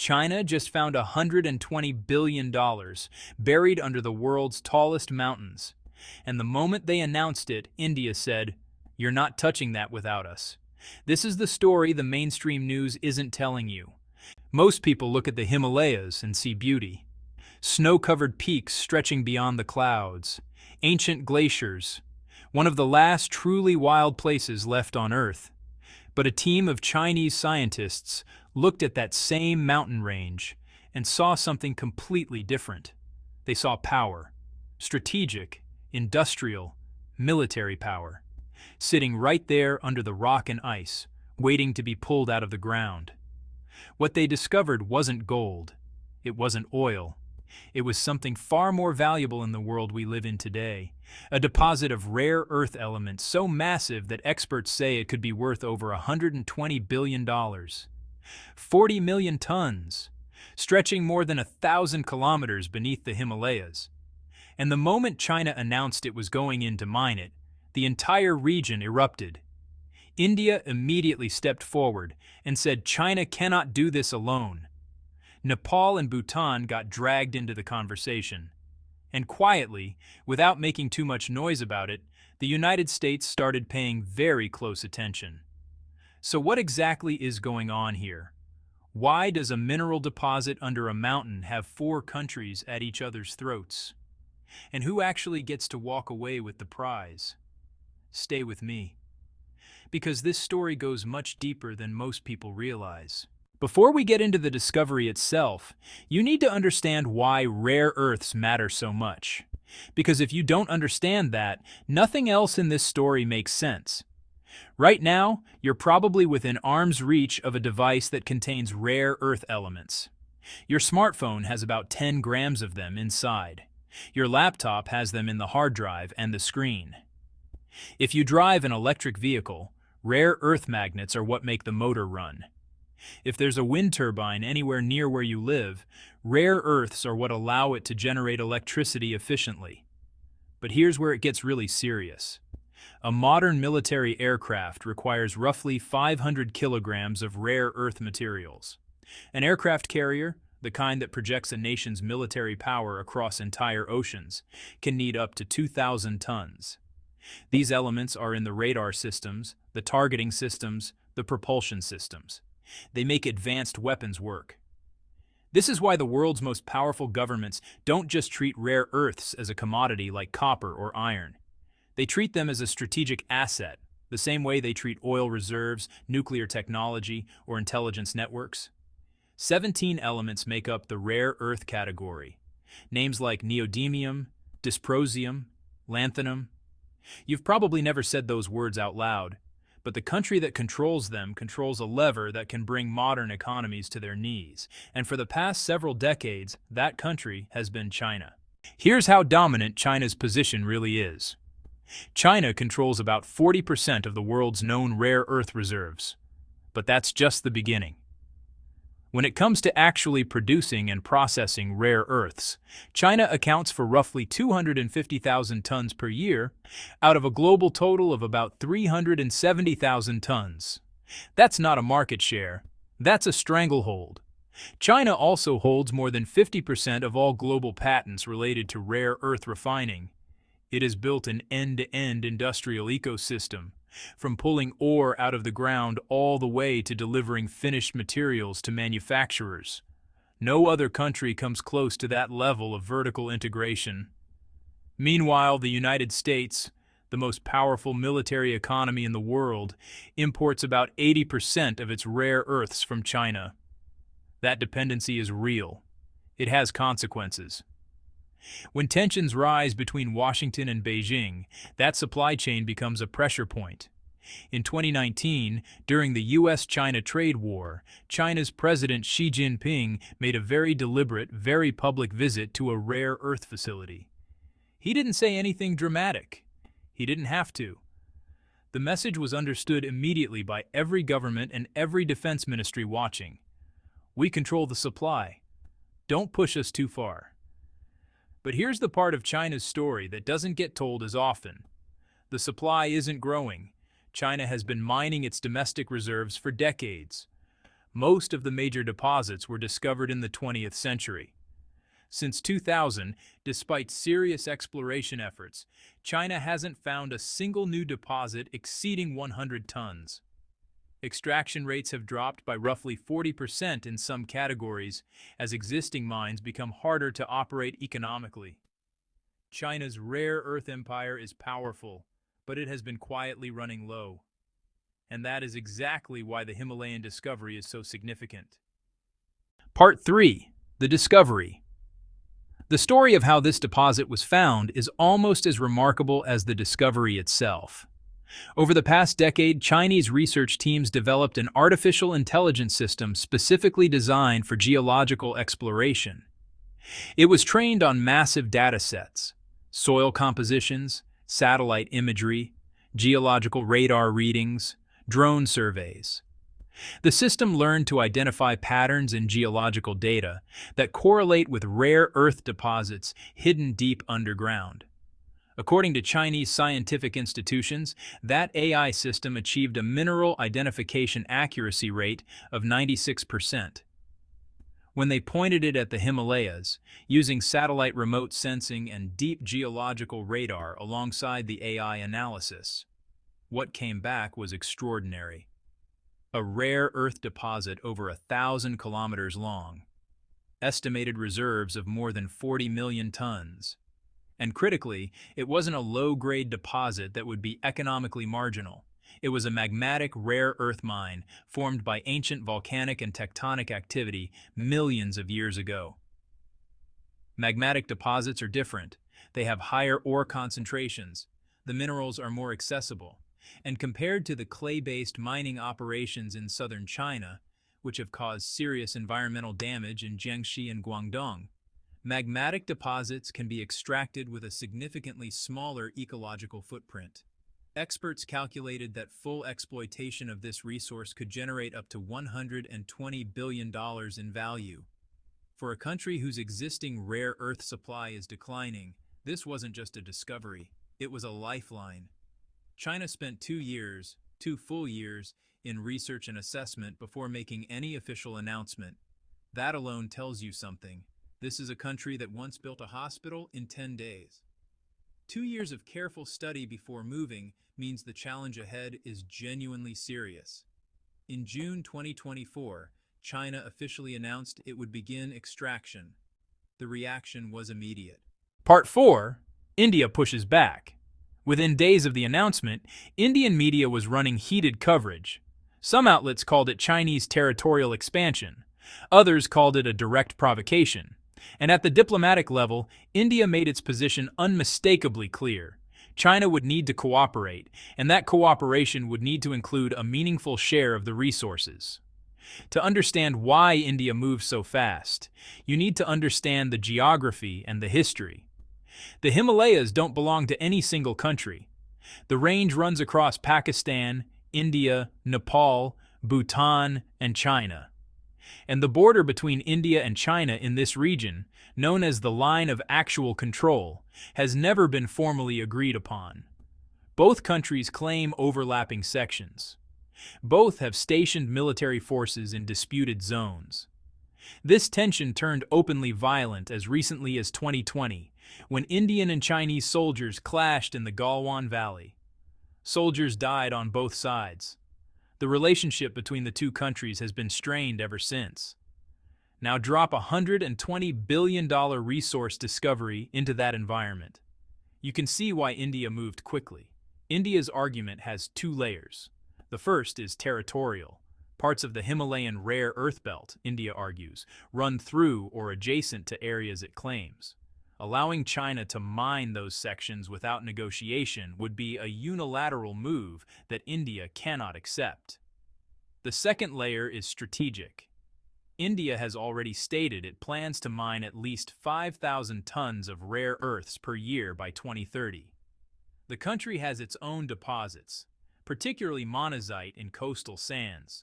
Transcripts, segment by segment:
China just found $120 billion buried under the world's tallest mountains. And the moment they announced it, India said, "You're not touching that without us." This is the story the mainstream news isn't telling you. Most people look at the Himalayas and see beauty. Snow-covered peaks stretching beyond the clouds, ancient glaciers, one of the last truly wild places left on Earth. But a team of Chinese scientists looked at that same mountain range and saw something completely different. They saw power, strategic, industrial, military power, sitting right there under the rock and ice, waiting to be pulled out of the ground. What they discovered wasn't gold, it wasn't oil. It was something far more valuable in the world we live in today, a deposit of rare earth elements so massive that experts say it could be worth over $120 billion. 40 million tons, stretching more than 1,000 kilometers beneath the Himalayas. And the moment China announced it was going in to mine it, the entire region erupted. India immediately stepped forward and said China cannot do this alone. Nepal and Bhutan got dragged into the conversation. And quietly, without making too much noise about it, the United States started paying very close attention. So what exactly is going on here? Why does a mineral deposit under a mountain have 4 countries at each other's throats? And who actually gets to walk away with the prize? Stay with me, because this story goes much deeper than most people realize. Before we get into the discovery itself, you need to understand why rare earths matter so much. Because if you don't understand that, nothing else in this story makes sense. Right now, you're probably within arm's reach of a device that contains rare earth elements. Your smartphone has about 10 grams of them inside. Your laptop has them in the hard drive and the screen. If you drive an electric vehicle, rare earth magnets are what make the motor run. If there's a wind turbine anywhere near where you live, rare earths are what allow it to generate electricity efficiently. But here's where it gets really serious. A modern military aircraft requires roughly 500 kilograms of rare earth materials. An aircraft carrier, the kind that projects a nation's military power across entire oceans, can need up to 2,000 tons. These elements are in the radar systems, the targeting systems, the propulsion systems. They make advanced weapons work. This is why the world's most powerful governments don't just treat rare earths as a commodity like copper or iron. They treat them as a strategic asset, the same way they treat oil reserves, nuclear technology, or intelligence networks. 17 elements make up the rare earth category. Names like neodymium, dysprosium, lanthanum. You've probably never said those words out loud, but the country that controls them controls a lever that can bring modern economies to their knees. And for the past several decades, that country has been China. Here's how dominant China's position really is. China controls about 40% of the world's known rare earth reserves. But that's just the beginning. When it comes to actually producing and processing rare earths, China accounts for roughly 250,000 tons per year out of a global total of about 370,000 tons. That's not a market share, that's a stranglehold. China also holds more than 50% of all global patents related to rare earth refining. It has built an end-to-end industrial ecosystem, from pulling ore out of the ground all the way to delivering finished materials to manufacturers. No other country comes close to that level of vertical integration. Meanwhile, the United States, the most powerful military economy in the world, imports about 80% of its rare earths from China. That dependency is real. It has consequences. When tensions rise between Washington and Beijing, that supply chain becomes a pressure point. In 2019, during the US-China trade war, China's President Xi Jinping made a very deliberate, very public visit to a rare earth facility. He didn't say anything dramatic. He didn't have to. The message was understood immediately by every government and every defense ministry watching. We control the supply. Don't push us too far. But here's the part of China's story that doesn't get told as often. The supply isn't growing. China has been mining its domestic reserves for decades. Most of the major deposits were discovered in the 20th century. Since 2000, despite serious exploration efforts, China hasn't found a single new deposit exceeding 100 tons. Extraction rates have dropped by roughly 40% in some categories as existing mines become harder to operate economically. China's rare earth empire is powerful, but it has been quietly running low. And that is exactly why the Himalayan discovery is so significant. Part 3. The Discovery. The story of how this deposit was found is almost as remarkable as the discovery itself. Over the past decade, Chinese research teams developed an artificial intelligence system specifically designed for geological exploration. It was trained on massive data sets, soil compositions, satellite imagery, geological radar readings, drone surveys. The system learned to identify patterns in geological data that correlate with rare earth deposits hidden deep underground. According to Chinese scientific institutions, that AI system achieved a mineral identification accuracy rate of 96%. When they pointed it at the Himalayas, using satellite remote sensing and deep geological radar alongside the AI analysis, what came back was extraordinary. A rare earth deposit over 1,000 kilometers long, estimated reserves of more than 40 million tons. And critically, it wasn't a low-grade deposit that would be economically marginal. It was a magmatic rare earth mine formed by ancient volcanic and tectonic activity millions of years ago. Magmatic deposits are different. They have higher ore concentrations. The minerals are more accessible. And compared to the clay-based mining operations in southern China, which have caused serious environmental damage in Jiangxi and Guangdong, magmatic deposits can be extracted with a significantly smaller ecological footprint. Experts calculated that full exploitation of this resource could generate up to $120 billion in value. For a country whose existing rare earth supply is declining, this wasn't just a discovery, it was a lifeline. China spent 2 full years, in research and assessment before making any official announcement. That alone tells you something. This is a country that once built a hospital in 10 days. 2 years of careful study before moving means the challenge ahead is genuinely serious. In June 2024, China officially announced it would begin extraction. The reaction was immediate. Part 4. India pushes back. Within days of the announcement, Indian media was running heated coverage. Some outlets called it Chinese territorial expansion. Others called it a direct provocation. And at the diplomatic level, India made its position unmistakably clear. China would need to cooperate, and that cooperation would need to include a meaningful share of the resources. To understand why India moves so fast, you need to understand the geography and the history. The Himalayas don't belong to any single country. The range runs across Pakistan, India, Nepal, Bhutan, and China. And the border between India and China in this region, known as the Line of Actual Control, has never been formally agreed upon. Both countries claim overlapping sections. Both have stationed military forces in disputed zones. This tension turned openly violent as recently as 2020, when Indian and Chinese soldiers clashed in the Galwan Valley. Soldiers died on both sides. The relationship between the two countries has been strained ever since. Now drop a $120 billion resource discovery into that environment. You can see why India moved quickly. India's argument has 2 layers. The first is territorial. Parts of the Himalayan rare earth belt, India argues, run through or adjacent to areas it claims. Allowing China to mine those sections without negotiation would be a unilateral move that India cannot accept. The second layer is strategic. India has already stated it plans to mine at least 5,000 tons of rare earths per year by 2030. The country has its own deposits, particularly monazite in coastal sands,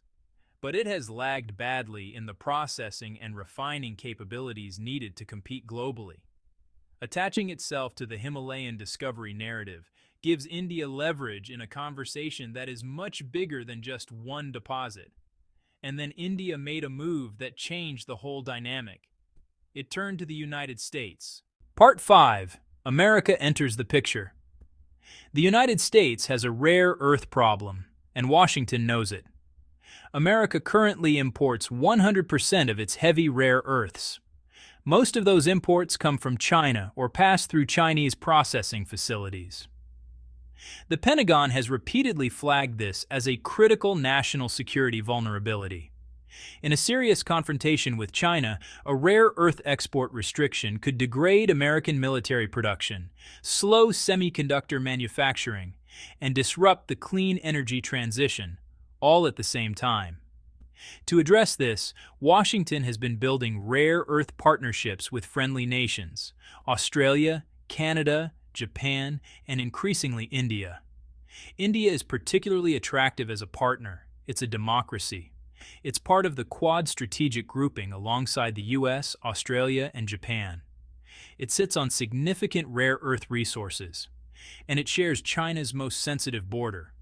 but it has lagged badly in the processing and refining capabilities needed to compete globally. Attaching itself to the Himalayan discovery narrative gives India leverage in a conversation that is much bigger than just one deposit. And then India made a move that changed the whole dynamic. It turned to the United States. Part 5. America enters the picture. The United States has a rare earth problem, and Washington knows it. America currently imports 100% of its heavy rare earths. Most of those imports come from China or pass through Chinese processing facilities. The Pentagon has repeatedly flagged this as a critical national security vulnerability. In a serious confrontation with China, a rare earth export restriction could degrade American military production, slow semiconductor manufacturing, and disrupt the clean energy transition, all at the same time. To address this, Washington has been building rare earth partnerships with friendly nations: Australia, Canada, Japan, and increasingly India. India is particularly attractive as a partner. It's a democracy. It's part of the Quad strategic grouping alongside the US, Australia, and Japan. It sits on significant rare earth resources, and it shares China's most sensitive border.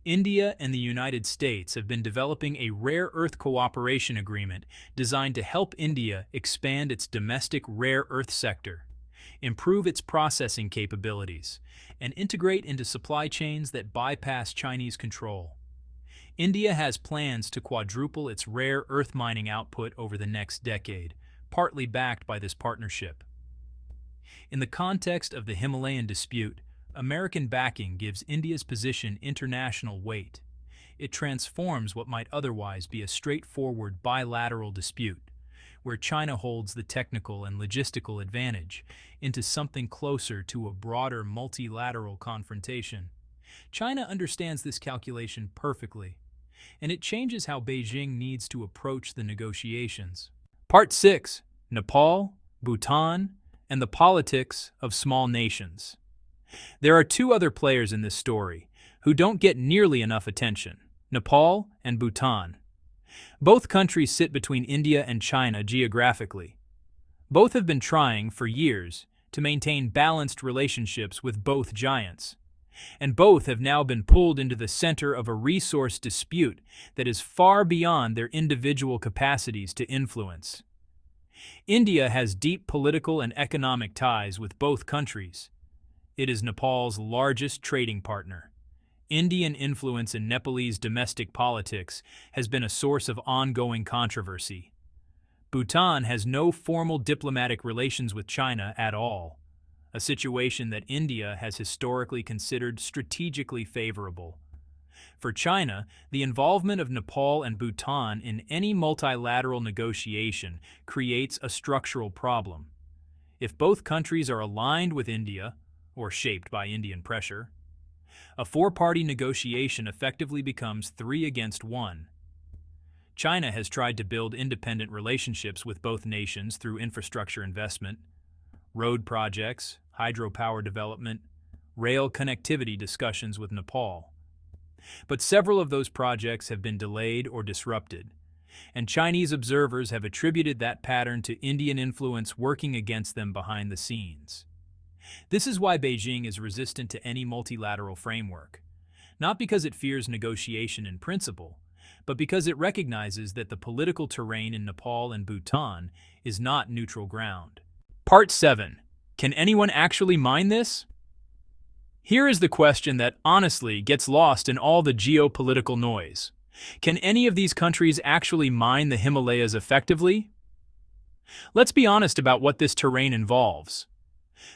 India and the United States have been developing a rare earth cooperation agreement designed to help India expand its domestic rare earth sector, improve its processing capabilities, and integrate into supply chains that bypass Chinese control. India has plans to quadruple its rare earth mining output over the next decade, partly backed by this partnership. In the context of the Himalayan dispute, American backing gives India's position international weight. It transforms what might otherwise be a straightforward bilateral dispute, where China holds the technical and logistical advantage, into something closer to a broader multilateral confrontation. China understands this calculation perfectly, and it changes how Beijing needs to approach the negotiations. Part 6. Nepal, Bhutan, and the politics of small nations. There are two other players in this story who don't get nearly enough attention: Nepal and Bhutan. Both countries sit between India and China geographically. Both have been trying, for years, to maintain balanced relationships with both giants. And both have now been pulled into the center of a resource dispute that is far beyond their individual capacities to influence. India has deep political and economic ties with both countries. It is Nepal's largest trading partner. Indian influence in Nepalese domestic politics has been a source of ongoing controversy. Bhutan has no formal diplomatic relations with China at all, a situation that India has historically considered strategically favorable. For China, the involvement of Nepal and Bhutan in any multilateral negotiation creates a structural problem. If both countries are aligned with India, or shaped by Indian pressure, a four-party negotiation effectively becomes 3 against 1. China has tried to build independent relationships with both nations through infrastructure investment, road projects, hydropower development, rail connectivity discussions with Nepal. But several of those projects have been delayed or disrupted, and Chinese observers have attributed that pattern to Indian influence working against them behind the scenes. This is why Beijing is resistant to any multilateral framework, not because it fears negotiation in principle, but because it recognizes that the political terrain in Nepal and Bhutan is not neutral ground. Part 7. Can anyone actually mine this? Here is the question that honestly gets lost in all the geopolitical noise. Can any of these countries actually mine the Himalayas effectively? Let's be honest about what this terrain involves.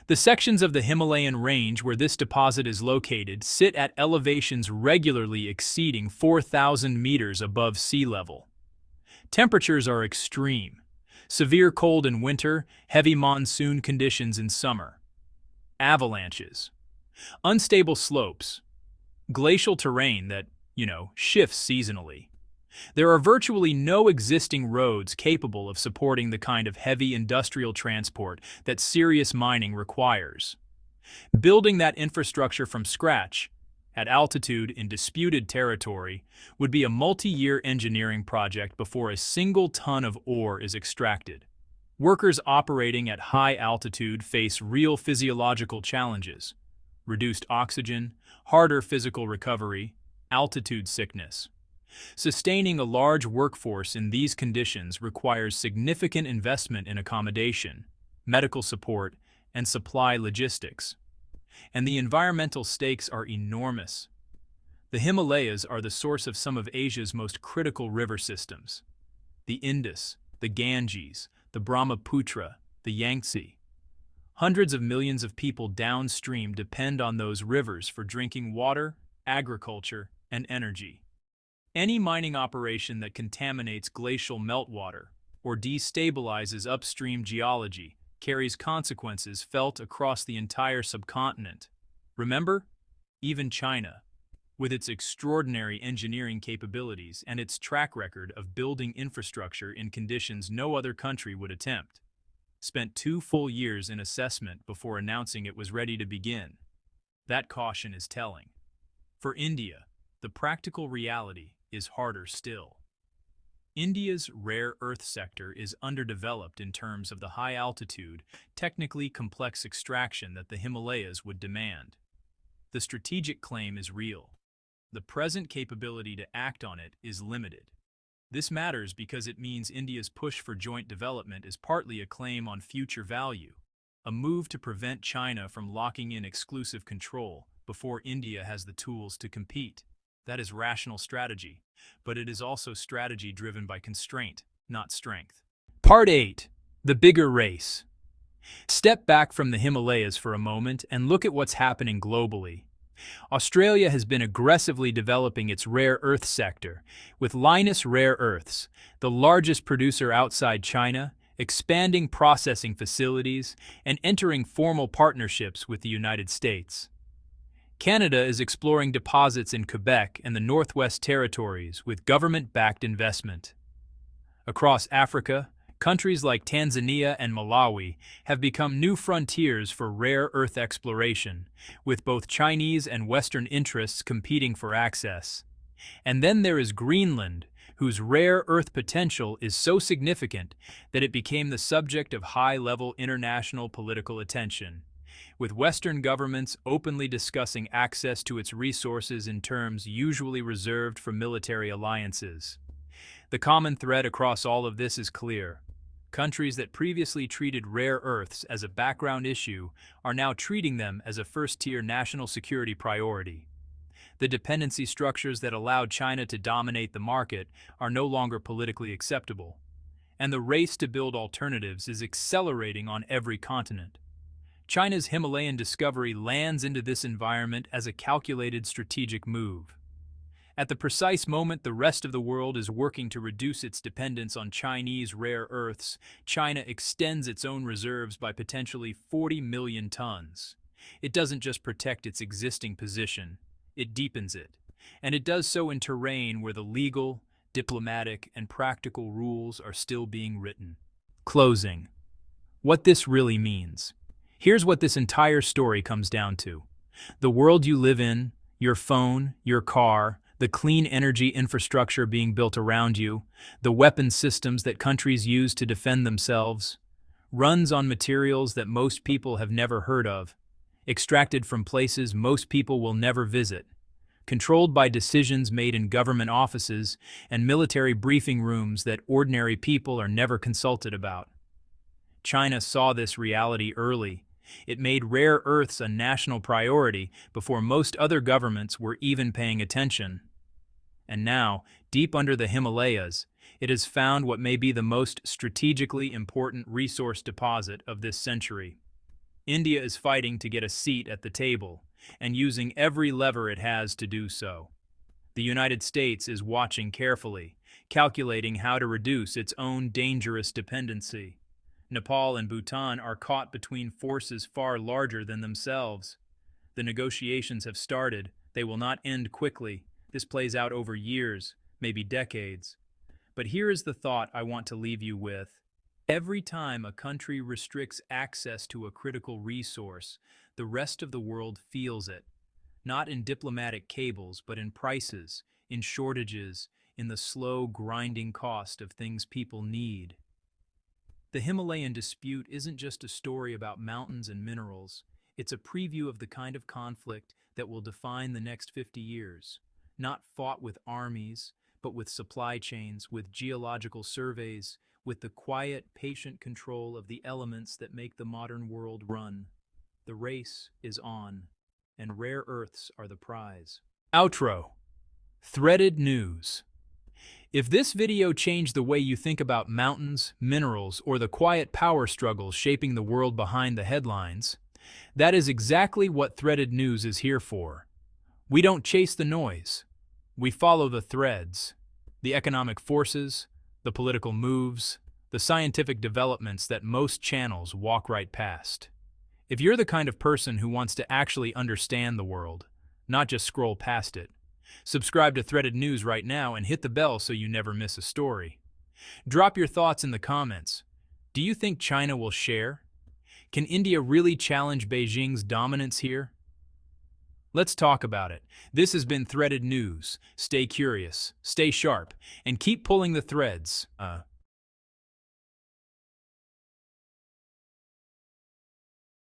The sections of the Himalayan range where this deposit is located sit at elevations regularly exceeding 4,000 meters above sea level. Temperatures are extreme: severe cold in winter, heavy monsoon conditions in summer. Avalanches, unstable slopes, glacial terrain that, shifts seasonally. There are virtually no existing roads capable of supporting the kind of heavy industrial transport that serious mining requires. Building that infrastructure from scratch, at altitude in disputed territory, would be a multi-year engineering project before a single ton of ore is extracted. Workers operating at high altitude face real physiological challenges: reduced oxygen, harder physical recovery, altitude sickness. Sustaining a large workforce in these conditions requires significant investment in accommodation, medical support, and supply logistics. And the environmental stakes are enormous. The Himalayas are the source of some of Asia's most critical river systems. The Indus, the Ganges, the Brahmaputra, the Yangtze. Hundreds of millions of people downstream depend on those rivers for drinking water, agriculture, and energy. Any mining operation that contaminates glacial meltwater or destabilizes upstream geology carries consequences felt across the entire subcontinent. Remember? Even China, with its extraordinary engineering capabilities and its track record of building infrastructure in conditions no other country would attempt, spent 2 full years in assessment before announcing it was ready to begin. That caution is telling. For India, the practical reality is harder still. India's rare earth sector is underdeveloped in terms of the high-altitude, technically complex extraction that the Himalayas would demand. The strategic claim is real. The present capability to act on it is limited. This matters because it means India's push for joint development is partly a claim on future value, a move to prevent China from locking in exclusive control before India has the tools to compete. That is rational strategy, but it is also strategy driven by constraint, not strength. Part 8. The bigger race. Step back from the Himalayas for a moment and look at what's happening globally. Australia has been aggressively developing its rare earth sector, with Lynas Rare Earths, the largest producer outside China, expanding processing facilities and entering formal partnerships with the United States. Canada is exploring deposits in Quebec and the Northwest Territories with government-backed investment. Across Africa, countries like Tanzania and Malawi have become new frontiers for rare earth exploration, with both Chinese and Western interests competing for access. And then there is Greenland, whose rare earth potential is so significant that it became the subject of high-level international political attention, with Western governments openly discussing access to its resources in terms usually reserved for military alliances. The common thread across all of this is clear. Countries that previously treated rare earths as a background issue are now treating them as a first-tier national security priority. The dependency structures that allowed China to dominate the market are no longer politically acceptable, and the race to build alternatives is accelerating on every continent. China's Himalayan discovery lands into this environment as a calculated strategic move. At the precise moment the rest of the world is working to reduce its dependence on Chinese rare earths, China extends its own reserves by potentially 40 million tons. It doesn't just protect its existing position, it deepens it. And it does so in terrain where the legal, diplomatic, and practical rules are still being written. Closing. What this really means. Here's what this entire story comes down to. The world you live in, your phone, your car, the clean energy infrastructure being built around you, the weapons systems that countries use to defend themselves, runs on materials that most people have never heard of, extracted from places most people will never visit, controlled by decisions made in government offices and military briefing rooms that ordinary people are never consulted about. China saw this reality early. It made rare earths a national priority before most other governments were even paying attention. And now, deep under the Himalayas, it has found what may be the most strategically important resource deposit of this century. India is fighting to get a seat at the table, and using every lever it has to do so. The United States is watching carefully, calculating how to reduce its own dangerous dependency. Nepal and Bhutan are caught between forces far larger than themselves. The negotiations have started. They will not end quickly. This plays out over years, maybe decades. But here is the thought I want to leave you with. Every time a country restricts access to a critical resource, the rest of the world feels it. Not in diplomatic cables, but in prices, in shortages, in the slow grinding cost of things people need. The Himalayan dispute isn't just a story about mountains and minerals. It's a preview of the kind of conflict that will define the next 50 years. Not fought with armies, but with supply chains, with geological surveys, with the quiet, patient control of the elements that make the modern world run. The race is on, and rare earths are the prize. Outro. Threaded news. If this video changed the way you think about mountains, minerals, or the quiet power struggles shaping the world behind the headlines, that is exactly what Threaded News is here for. We don't chase the noise. We follow the threads, the economic forces, the political moves, the scientific developments that most channels walk right past. If you're the kind of person who wants to actually understand the world, not just scroll past it, subscribe to Threaded News right now and hit the bell so you never miss a story. Drop your thoughts in the comments. Do you think China will share? Can India really challenge Beijing's dominance here? Let's talk about it. This has been Threaded News. Stay curious, stay sharp, and keep pulling the threads.